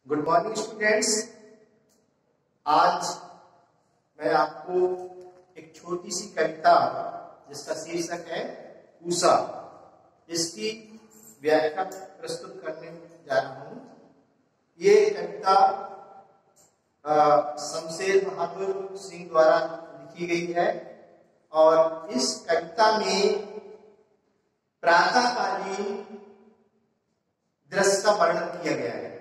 Good morning students. आज मैं आपको एक छोटी सी कविता जिसका शीर्षक है पूसा, इसकी व्याख्या प्रस्तुत करने जा रहा हूं। ये कविता शमशेर बहादुर सिंह द्वारा लिखी गई है और इस कविता में प्रातःकालीन दृश्य का वर्णन किया गया है।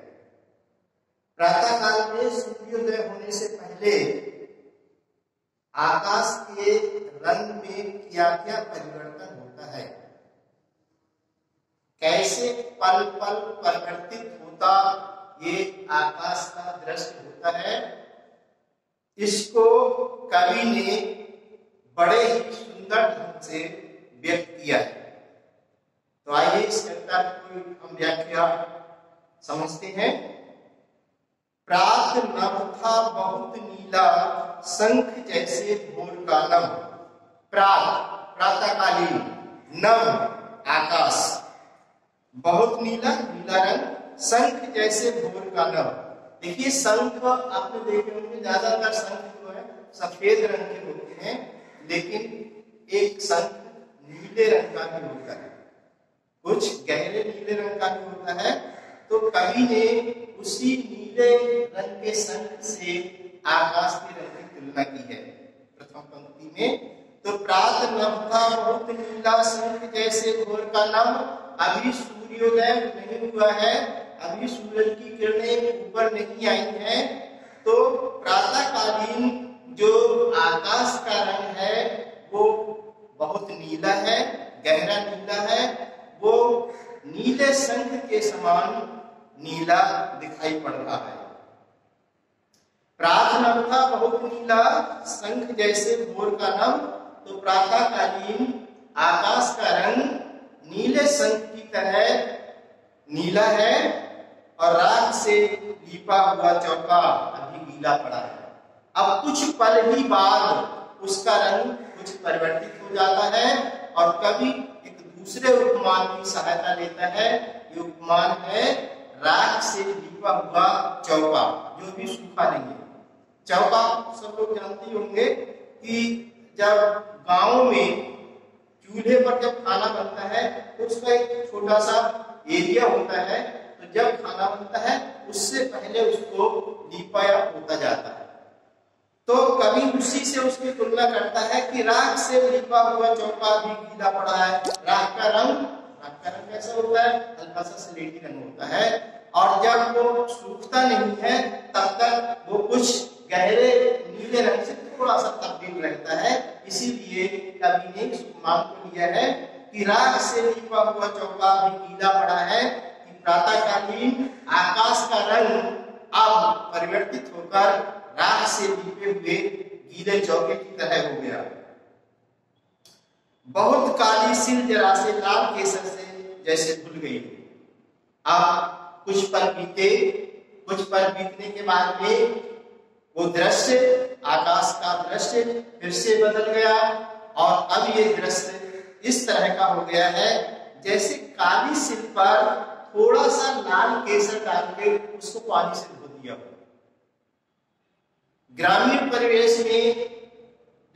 प्रातः काल में सूर्योदय होने से पहले आकाश के रंग में क्या क्या परिवर्तन होता है, कैसे पल पल परिवर्तित होता ये आकाश का दृश्य होता है, इसको कवि ने बड़े ही सुंदर ढंग से व्यक्त किया है। तो आइए इस कविता की हम व्याख्या समझते हैं। प्रात नभ था बहुत नीला, शंख जैसे भोर का नभ। प्रातःकालीन, नभ आकाश, बहुत नीला नीला रंग, शंख जैसे भोर का नभ। देखिए शंख आपने देखे होंगे, ज्यादातर शंख जो है सफेद रंग के होते हैं, लेकिन एक शंख नीले रंग का भी होता है, कुछ गहरे नीले रंग का भी होता है। तो कवि ने उसी नीले रंग के शंख से आकाश के रंग की तुलना की है प्रथम पंक्ति में। तो प्रात नभ था बहुत नीला, शंख जैसे भोर का नभ। अभी सूर्योदय नहीं हुआ है, अभी सूरज की किरणें ऊपर नहीं आई हैं, तो प्रातःकालीन जो आकाश का रंग है वो बहुत नीला है, गहरा नीला है। वो नीले शंख के समान नीला दिखाई पड़ रहा है। प्रात नभ था बहुत नीला, शंख जैसे भोर का नभ। तो प्रातःकालीन आकाश का रंग नीले शंख की तरह नीला है और राख से लीपा हुआ चौका अभी गीला पड़ा है। अब कुछ पल ही बाद उसका रंग कुछ परिवर्तित हो जाता है और कवि एक दूसरे उपमान की सहायता लेता है। ये उपमान है राख से लीपा हुआ चौका, जो भी सूखा नहीं है। चौका सब लोग जानते होंगे कि जब गांव में चूल्हे पर जब खाना बनता है तो उसका एक छोटा सा एरिया होता है, तो जब खाना बनता है उससे पहले उसको लीपाया होता जाता है। तो कवि उसी से उसकी तुलना करता है कि राख से लीपा हुआ चौका भी गीला पड़ा है। राख का रंग कैसा होता है? हल्का सा स्लेटी रंग होता है, और जब वो सूखता नहीं है तब तक वो कुछ गहरे नीले रंग से थोड़ा सा तब्दील रहता है। इसीलिए कवि ने इस उपमान को लिया है कि राख से लीपा हुआ चौका भी गीला पड़ा है, कि प्रातःकालीन आकाश का रंग अब परिवर्तित होकर राख से लीपे हुए गीले चौके की तरह हो गया। बहुत काली सिल जरा से लाल केसर से जैसे धुल गई। अब कुछ पल बीतने के बाद में वो दृश्य, आकाश का दृश्य फिर से बदल गया और अब ये दृश्य इस तरह का हो गया है जैसे काली सिल पर थोड़ा सा लाल केसर डाल के उसको पानी से धो दिया। ग्रामीण परिवेश में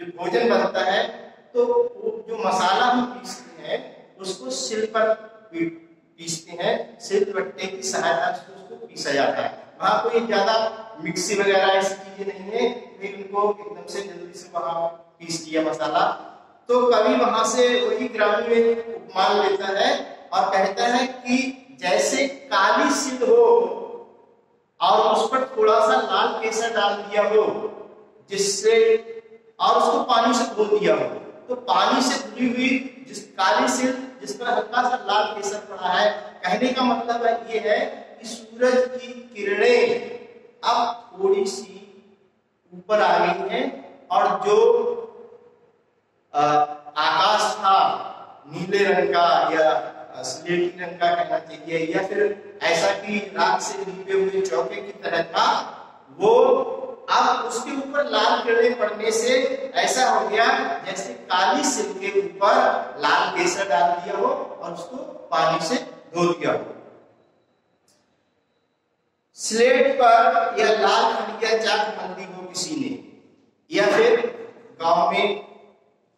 जो भोजन बनता है तो जो मसाला हम पीसते हैं उसको सिल पर पीसते हैं, सिलबट्टे की सहायता से उसको पीसा जाता है। वहां कोई ज्यादा मिक्सी वगैरह ऐसी चीजें नहीं है, फिर उनको एकदम से जल्दी से वहां पीस दिया मसाला। तो कवि वहां से वही ग्रामीण में उपमान लेता है और कहता है कि जैसे काली सिल हो और उस पर थोड़ा सा लाल केसर डाल दिया हो, जिससे और उसको पानी से धो दिया हो, तो पानी से धुली हुई जिस काली सिल जिस पर हल्का सा लाल केसर पड़ा है, कहने का मतलब ये है कि सूरज की किरणें अब थोड़ी सी ऊपर आ गई हैं और जो आकाश था नीले रंग का या स्लेटी रंग का कहना चाहिए, या फिर ऐसा कि राख से लीपे हुए चौके की तरह था, वो अब उसके ऊपर लाल किरणें पड़ने से ऐसा हो गया जैसे काली सिल के ऊपर लाल केसर डाल दिया हो और उसको पानी से धो दिया हो। स्लेट पर या लाल खड़िया चाक मल दी हो किसी ने, या फिर गांव में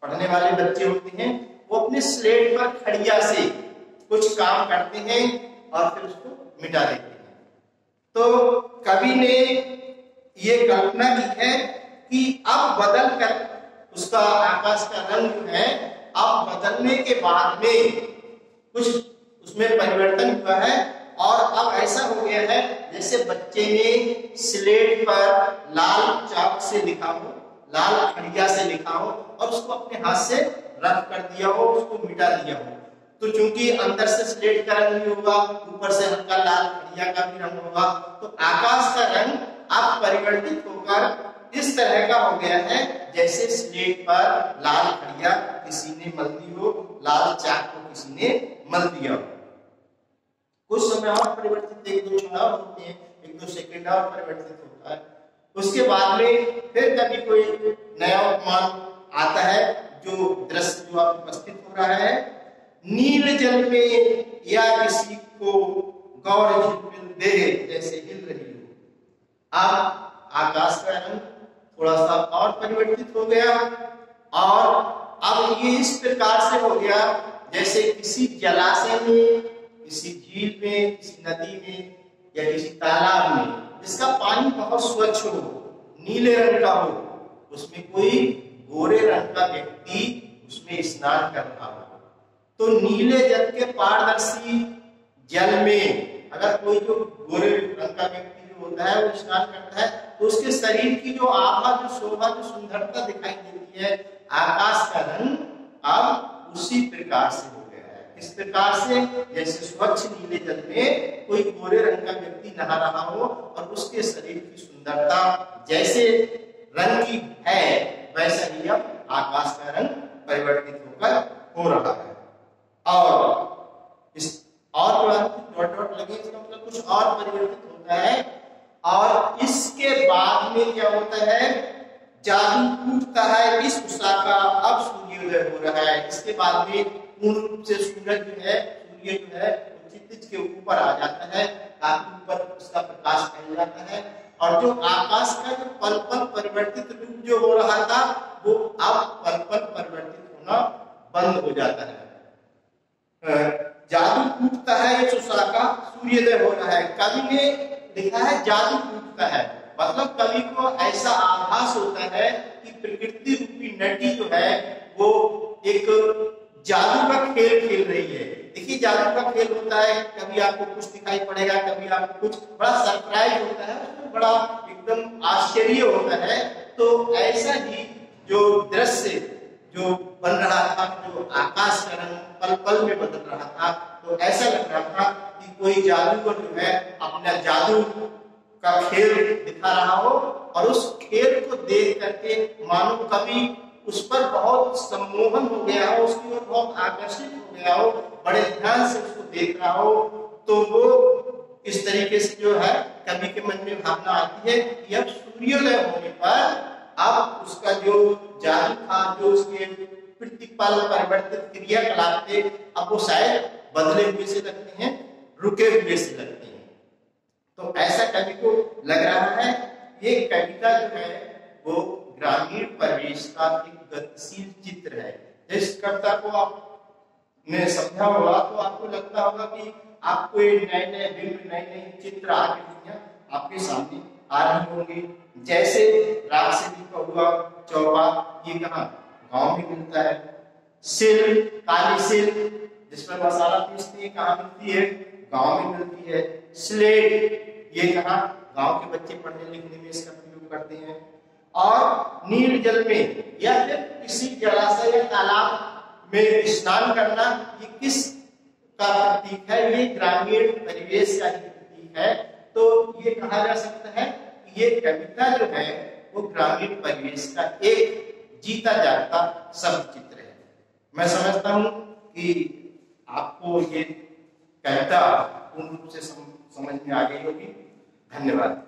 पढ़ने वाले बच्चे होते हैं, वो अपने स्लेट पर खड़िया से कुछ काम करते हैं और फिर उसको मिटा देते हैं। तो कवि ने ये कल्पना की है कि अब बदल कर उसका आकाश का रंग जो है, अब बदलने के बाद में कुछ उसमें परिवर्तन हुआ है और अब ऐसा हो गया है जैसे बच्चे ने स्लेट पर लाल चाक से लिखा हो, लाल खड़िया से लिखा हो और उसको अपने हाथ से रफ कर दिया हो, उसको मिटा दिया हो। तो चूंकि अंदर से स्लेट का रंग भी होगा, ऊपर से हल्का लाल खड़िया का भी रंग होगा, तो आकाश का रंग अब परिवर्तित होकर इस तरह का हो गया है जैसे स्लेट पर लाल खड़िया किसी ने मल दी हो, लाल चाक को किसी ने मल दिया हो। कुछ समय और परिवर्तित, एक दो क्षण और होते हैं, एक दो सेकंड और परिवर्तित होता है। उसके बाद में फिर कभी कोई नया उपमान आता है, जो दृश्य जो आप उपस्थित हो रहा है, नील जल में या किसी को गौर झिलमिल दे जैसे हिल रही हो। अब आकाश का रंग थोड़ा सा और परिवर्तित हो गया और अब ये इस प्रकार से हो गया जैसे किसी जलाशय में, किसी झील में, किसी नदी में या किसी तालाब में जिसका पानी बहुत स्वच्छ हो, नीले रंग का हो, उसमें कोई गोरे रंग का व्यक्ति उसमें स्नान कर रहा हो। तो नीले जल के पारदर्शी जल में अगर कोई जो गोरे रंग का व्यक्ति जो होता है वो स्नान करता है तो उसके शरीर की जो आभा, जो शोभा, जो सुंदरता दिखाई देती है, आकाश का रंग अब उसी प्रकार से हो गया है। इस प्रकार से जैसे स्वच्छ नीले जल में कोई गोरे रंग का व्यक्ति नहा रहा हो और उसके शरीर की सुंदरता जैसे रंग की है, वैसा ही अब आकाश का रंग परिवर्तित होकर हो रहा है। और इस और डॉट डॉट लगे, इसका मतलब कुछ और परिवर्तित होता है। और इसके बाद में क्या होता है, जादू टूटता है, इस उषा का अब सूर्योदय हो रहा है। इसके बाद में पूर्ण रूप से सूरज जो है, सूर्य जो है क्षितिज के ऊपर आ जाता है, काफी ऊपर उसका प्रकाश फैल जाता है और जो आकाश का जो पल पल परिवर्तित रूप जो हो रहा था वो अब पल पल परिवर्तित होना बंद हो जाता है। जादू टूटता है, इस उषा का सूर्योदय हो रहा है। कवि ने लिखा है जादू टूटता है, मतलब कवि को ऐसा आभास होता है कि प्रकृति रूपी नटी जो है वो एक जादू का खेल खेल रही है। देखिए जादू का खेल होता है, कभी आपको कुछ दिखाई पड़ेगा, कभी आपको कुछ बड़ा सरप्राइज होता है, उसमें बड़ा एकदम आश्चर्य होता है। तो ऐसा ही जो दृश्य जो बन रहा था, जो आकाश का रंग पल पल में बदल रहा था, तो ऐसा लग रहा था कि कोई जादूगर जो है अपना जादू का खेल दिखा रहा हो और उस खेल को देख करके मानो कवि उस पर बहुत सम्मोहन हो गया हो, उसकी ओर बहुत आकर्षित हो गया हो, बड़े ध्यान से उसको देख रहा हो। तो वो इस तरीके से जो है कवि के मन में भावना आती है कि अब सूर्योदय होने पर अब उसका जो जादू था, जो उसके प्रतिपल परिवर्तित क्रियाकलाप थे, अब वो शायद बदले हुए से लगते हैं, रुके हुए से लगते हैं। तो ऐसा कवि को लग रहा है। ये कविता जो है वो ग्रामीण परिवेश का एक गतिशील चित्र है। इस कविता को आपने समझा होगा तो आपको लगता होगा कि आपको नए नए बिंब, नए नए चित्र आकृतियां आपके सामने आ रही होंगी। जैसे राग से लिखा हुआ चौपा, ये कहाँ गांव में मिलता है। सिल, काली सिल जिसमें मसाला पीसती है, कहाँ मिलती है, गांव में मिलती है। स्लेट, ये कहाँ गांव के बच्चे पढ़ने लिखने में इसका प्रयोग करते हैं। और नील जल में या फिर किसी जलाशय या तालाब में स्नान करना, ये किस का प्रतीक है, ये ग्रामीण परिवेश का ही प्रतीक है। तो ये कहा जा सकता है कि ये कविता जो है वो ग्रामीण परिवेश का एक जीता जागता शब्द चित्र है। मैं समझता हूं कि आपको ये कविता पूर्ण रूप से समझ में आ गई होगी। धन्यवाद।